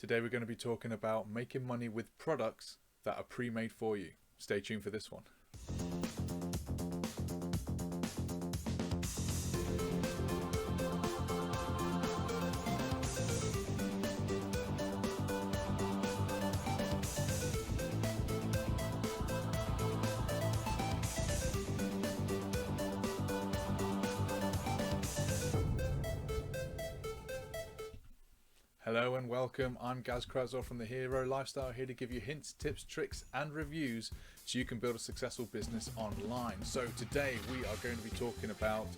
Today we're going to be talking about making money with products that are pre-made for you. Stay tuned for this one. Hello and welcome. I'm Gaz Krasov from The Hero Lifestyle, here to give you hints, tips, tricks and reviews so you can build a successful business online. So today we are going to be talking about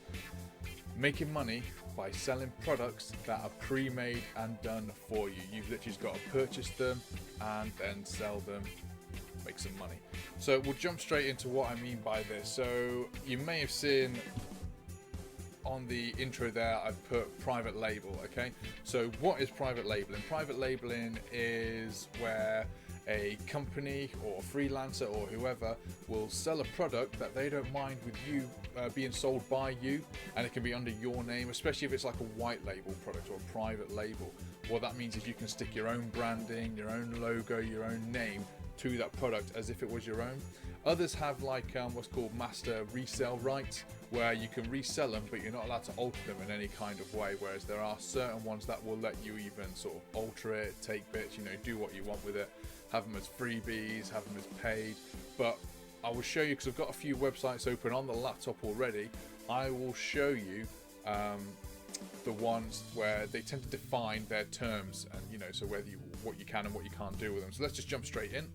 making money by selling products that are pre-made and done for you. You've literally just got to purchase them and then sell them, make some money. So we'll jump straight into what I mean by this. So you may have seen on the intro there I've put private label. Okay, so what is private labeling? Private labeling is where a company or freelancer or whoever will sell a product that they don't mind with you being sold by you, and it can be under your name, especially if it's like a white label product or a private label. What that means is you can stick your own branding, your own logo, your own name to that product as if it was your own. Others have like what's called master resale rights, where you can resell them but you're not allowed to alter them in any kind of way, whereas there are certain ones that will let you even sort of alter it, take bits, do what you want with it, have them as freebies, have them as paid. But I will show you, because I've got a few websites open on the laptop already. I will show you the ones where they tend to define their terms, and so whether what you can and what you can't do with them. So let's just jump straight in.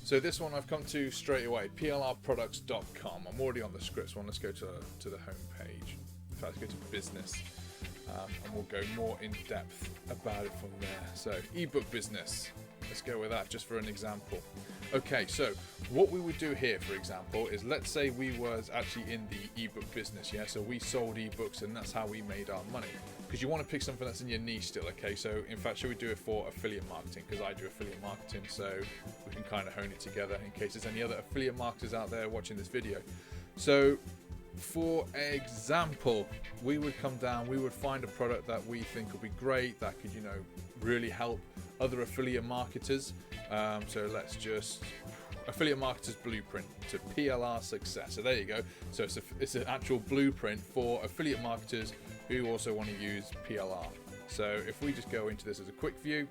So this one I've come to straight away, plrproducts.com. I'm already on the scripts one. Let's go to the home page. In fact, let's go to business, and we'll go more in depth about it from there. So ebook business, let's go with that just for an example. Okay, so what we would do here, for example, is let's say we was actually in the ebook business, yeah? So we sold ebooks and that's how we made our money. Because you want to pick something that's in your niche still, okay? So in fact, should we do it for affiliate marketing? Because I do affiliate marketing, so we can kind of hone it together in case there's any other affiliate marketers out there watching this video. So for example, we would come down, we would find a product that we think would be great, that could, really help other affiliate marketers. So let's just affiliate marketers blueprint to PLR success. So there you go. So it's an actual blueprint for affiliate marketers who also want to use PLR. So if we just go into this as a quick view,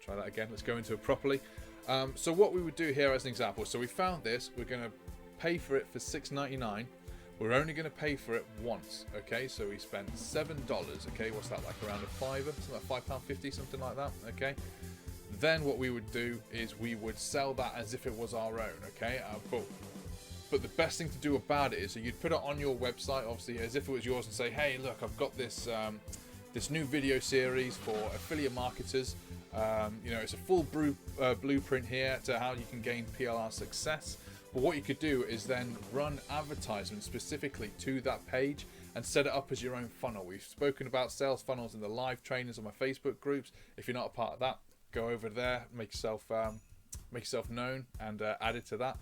try that again. Let's go into it properly. So what we would do here as an example, so we found this, we're going to pay for it for $6.99. We're only going to pay for it once, okay? So we spent $7, okay? What's that, like around a fiver? Something like £5.50, something like that, okay? Then what we would do is we would sell that as if it was our own, okay? But the best thing to do about it is, so you'd put it on your website, obviously, as if it was yours, and say, hey, look, I've got this this new video series for affiliate marketers. It's a full blueprint here to how you can gain PLR success. But what you could do is then run advertisements specifically to that page and set it up as your own funnel. We've spoken about sales funnels in the live trainings on my Facebook groups. If you're not a part of that, go over there, make yourself known, and add it to that.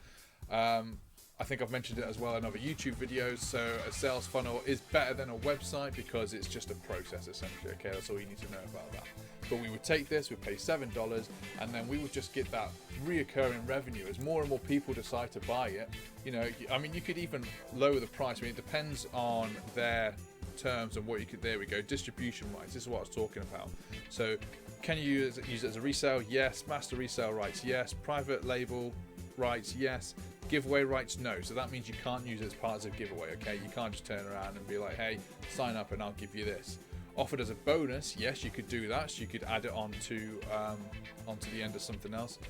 I think I've mentioned it as well in other YouTube videos. So a sales funnel is better than a website because it's just a process essentially. Okay, that's all you need to know about that. But we would take this, we'd pay $7, and then we would just get that reoccurring revenue as more and more people decide to buy it. You could even lower the price. It depends on their terms and what you could. There we go, distribution rights. This is what I was talking about. So can you use it as a resale? Yes. Master resale rights? Yes. Private label rights? Yes. Giveaway rights? No. So that means you can't use it as part of a giveaway, okay? You can't just turn around and be like, hey, sign up and I'll give you this. Offered as a bonus? Yes, you could do that. So you could add it onto the end of something else,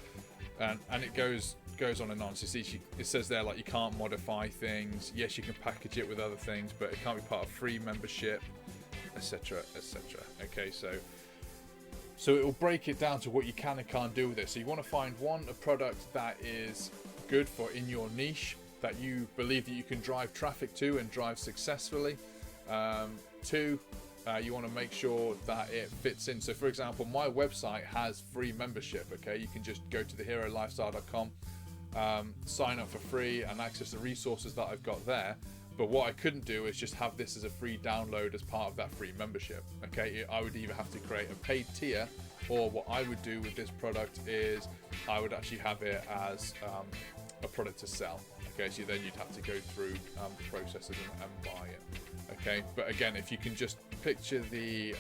and it goes on and on. So you see, it says there, like, you can't modify things. Yes, you can package it with other things, but it can't be part of free membership, etc., etc. Okay, so it will break it down to what you can and can't do with it. So you want to find a product that is good for in your niche, that you believe that you can drive traffic to and drive successfully. Two, you want to make sure that it fits in. So for example, my website has free membership, okay? You can just go to theherolifestyle.com, sign up for free and access the resources that I've got there. But what I couldn't do is just have this as a free download as part of that free membership. Okay, I would either have to create a paid tier, or what I would do with this product is I would actually have it as a product to sell. Okay, so then you'd have to go through the processes and buy it. Okay, but again, if you can just picture the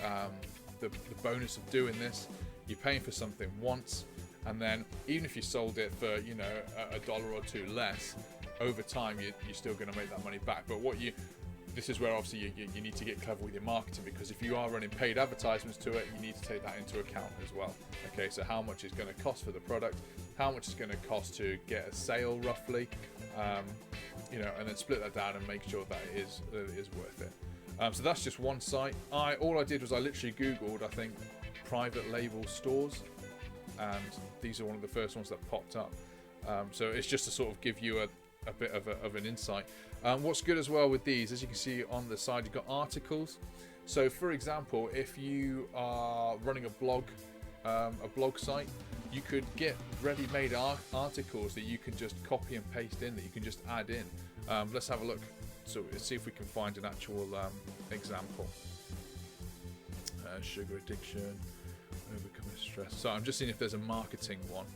bonus of doing this, you're paying for something once, and then even if you sold it for, you know, $1 or $2 less, over time you're still going to make that money back. But this is where obviously you need to get clever with your marketing, because if you are running paid advertisements to it, you need to take that into account as well. Okay, so how much is going to cost for the product, how much is going to cost to get a sale roughly, you know, and then split that down and make sure that it is worth it. So that's just one site. All I did was I literally Googled, I think, private label stores, and these are one of the first ones that popped up. So it's just to sort of give you a bit of an insight. What's good as well with these, as you can see on the side, you've got articles. So for example, if you are running a blog site, you could get ready-made articles that you can just copy and paste in, that you can just add in. Let's have a look. So let's see if we can find an actual example. Sugar addiction, overcoming stress. So I'm just seeing if there's a marketing one.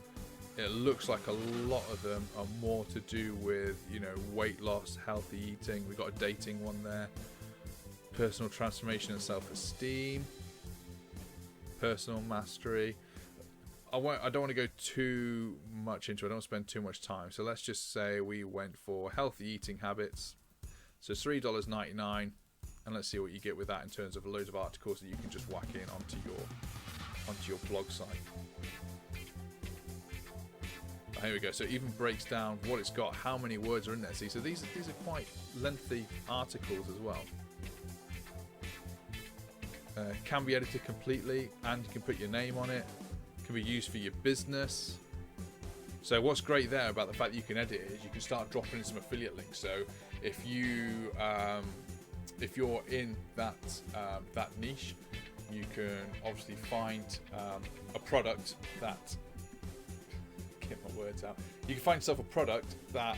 It looks like a lot of them are more to do with, you know, weight loss, healthy eating. We've got a dating one there. Personal transformation and self-esteem. Personal mastery. I don't want to go too much into it. I don't want to spend too much time. So let's just say we went for healthy eating habits. So $3.99, and let's see what you get with that in terms of loads of articles that you can just whack in onto your blog site. Here we go. So it even breaks down what it's got, how many words are in there. See, so these are quite lengthy articles as well. Can be edited completely, and you can put your name on it. Can be used for your business. So what's great there about the fact that you can edit it is you can start dropping in some affiliate links. So if you're in that niche, you can obviously find a product that, get my words out, you can find yourself a product that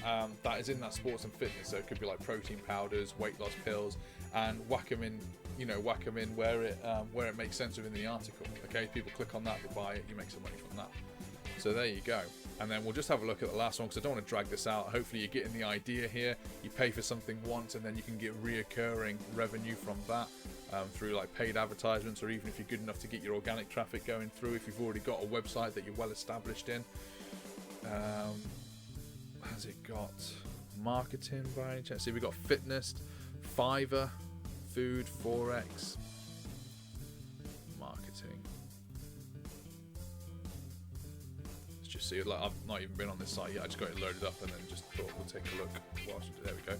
is in that sports and fitness. So it could be like protein powders, weight loss pills, and whack them in where it makes sense within the article. Okay, people click on that, they buy it, you make some money from that. So there you go. And then we'll just have a look at the last one, because I don't want to drag this out. Hopefully you're getting the idea here. You pay for something once, and then you can get reoccurring revenue from that through like paid advertisements, or even if you're good enough to get your organic traffic going through, if you've already got a website that you're well established in. Has it got marketing by any chance? See, we've got fitness, Fiverr, food, Forex, marketing. Let's just see. Like, I've not even been on this site yet. I just got it loaded up and then just thought we'll take a look. There we go.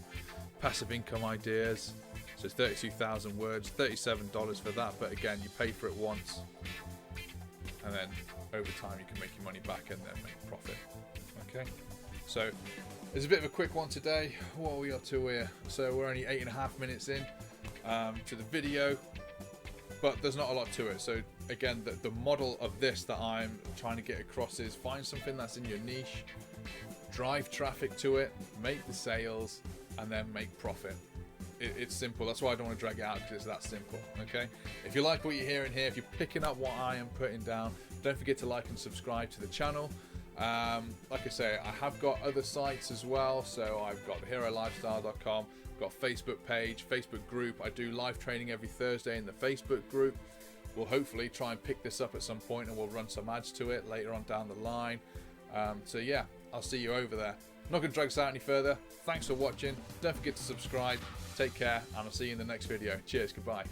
Passive income ideas. So it's 32,000 words, $37 for that. But again, you pay for it once, and then over time you can make your money back and then make profit. Okay. So it's a bit of a quick one today. What are we up to here? So we're only 8.5 minutes in to the video, but there's not a lot to it. So again, the model of this that I'm trying to get across is find something that's in your niche, drive traffic to it, make the sales, and then make profit. It's simple. That's why I don't want to drag it out, because it's that simple. Okay. If you like what you're hearing here, if you're picking up what I am putting down, don't forget to like and subscribe to the channel. Like I say, I have got other sites as well. So I've got theherolifestyle.com, got a Facebook page, Facebook group. I do live training every Thursday in the Facebook group. We'll hopefully try and pick this up at some point, and we'll run some ads to it later on down the line. So yeah, I'll see you over there. I'm not going to drag this out any further. Thanks for watching. Don't forget to subscribe. Take care, and I'll see you in the next video. Cheers. Goodbye.